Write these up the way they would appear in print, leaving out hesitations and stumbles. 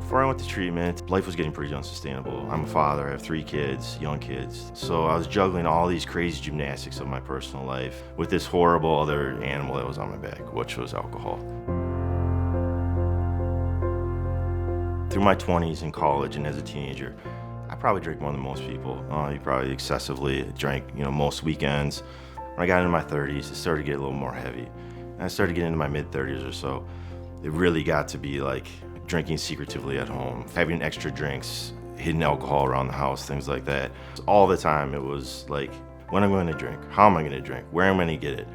Before I went to treatment, life was getting pretty unsustainable. I'm a father, I have 3 kids, young kids. So I was juggling all these crazy gymnastics of my personal life with this horrible other animal that was on my back, which was alcohol. Through my 20s in college and as a teenager, I probably drank more than most people. You probably excessively drank, most weekends. When I got into my 30s, it started to get a little more heavy. And I started getting into my mid-30s or so. It really got to be like drinking secretively at home, having extra drinks, hidden alcohol around the house, things like that. All the time it was like, when am I going to drink? How am I going to drink? Where am I going to get it?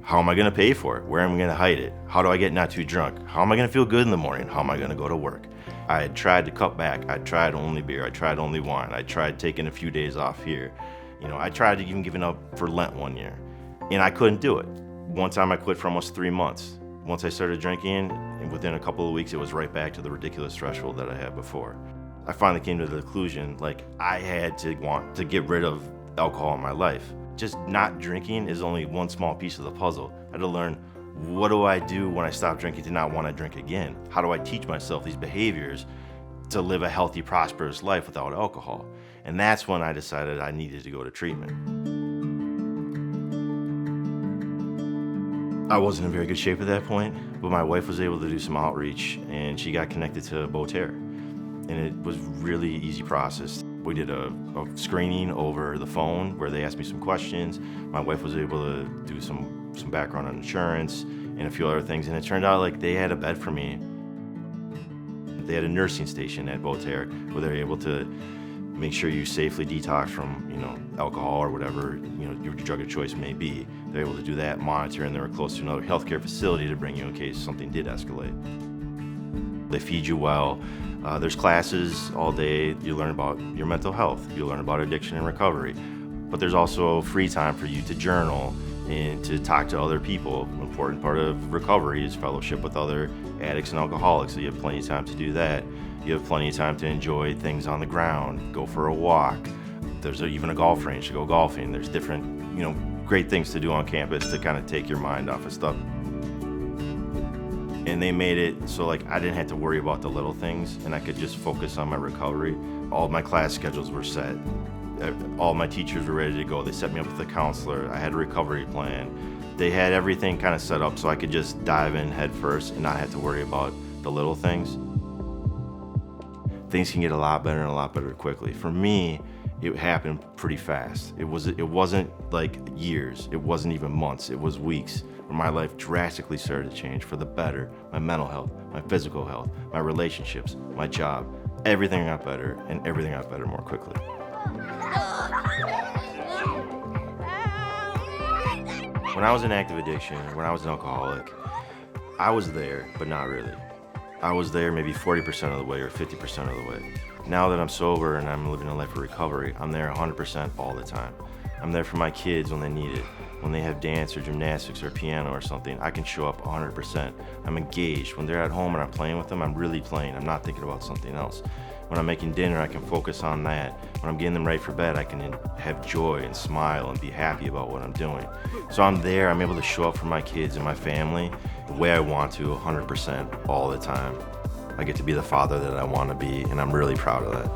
How am I going to pay for it? Where am I going to hide it? How do I get not too drunk? How am I going to feel good in the morning? How am I going to go to work? I had tried to cut back. I tried only beer. I tried only wine. I tried taking a few days off here. I tried to even giving up for Lent one year, and I couldn't do it. One time I quit for almost 3 months. Once I started drinking, and within a couple of weeks, it was right back to the ridiculous threshold that I had before. I finally came to the conclusion, I had to want to get rid of alcohol in my life. Just not drinking is only one small piece of the puzzle. I had to learn, what do I do when I stop drinking to not want to drink again? How do I teach myself these behaviors to live a healthy, prosperous life without alcohol? And that's when I decided I needed to go to treatment. I wasn't in very good shape at that point, but my wife was able to do some outreach and she got connected to Boterre. And it was really easy process. We did a screening over the phone where they asked me some questions. My wife was able to do some background on insurance and a few other things. And it turned out like they had a bed for me. They had a nursing station at Boterre where they were able to make sure you safely detox from, alcohol or whatever, your drug of choice may be. They're able to do that, monitor, and they were close to another healthcare facility to bring you in case something did escalate. They feed you well. There's classes all day. You learn about your mental health. You learn about addiction and recovery. But there's also free time for you to journal and to talk to other people. An important part of recovery is fellowship with other addicts and alcoholics, so you have plenty of time to do that. You have plenty of time to enjoy things on the ground, go for a walk. There's even a golf range to go golfing. There's different, great things to do on campus to kind of take your mind off of stuff. And they made it so I didn't have to worry about the little things and I could just focus on my recovery. All my class schedules were set. All my teachers were ready to go. They set me up with a counselor. I had a recovery plan. They had everything kind of set up so I could just dive in head first and not have to worry about the little things. Things can get a lot better and a lot better quickly. For me, it happened pretty fast. It wasn't like years. It wasn't even months. It was weeks where my life drastically started to change for the better. My mental health, my physical health, my relationships, my job. Everything got better, and everything got better more quickly. When I was in active addiction, when I was an alcoholic, I was there, but not really. I was there maybe 40% of the way or 50% of the way. Now that I'm sober and I'm living a life of recovery, I'm there 100% all the time. I'm there for my kids when they need it. When they have dance or gymnastics or piano or something, I can show up 100%. I'm engaged. When they're at home and I'm playing with them, I'm really playing. I'm not thinking about something else. When I'm making dinner, I can focus on that. When I'm getting them ready for bed, I can have joy and smile and be happy about what I'm doing. So I'm there, I'm able to show up for my kids and my family the way I want to, 100% all the time. I get to be the father that I want to be, and I'm really proud of that.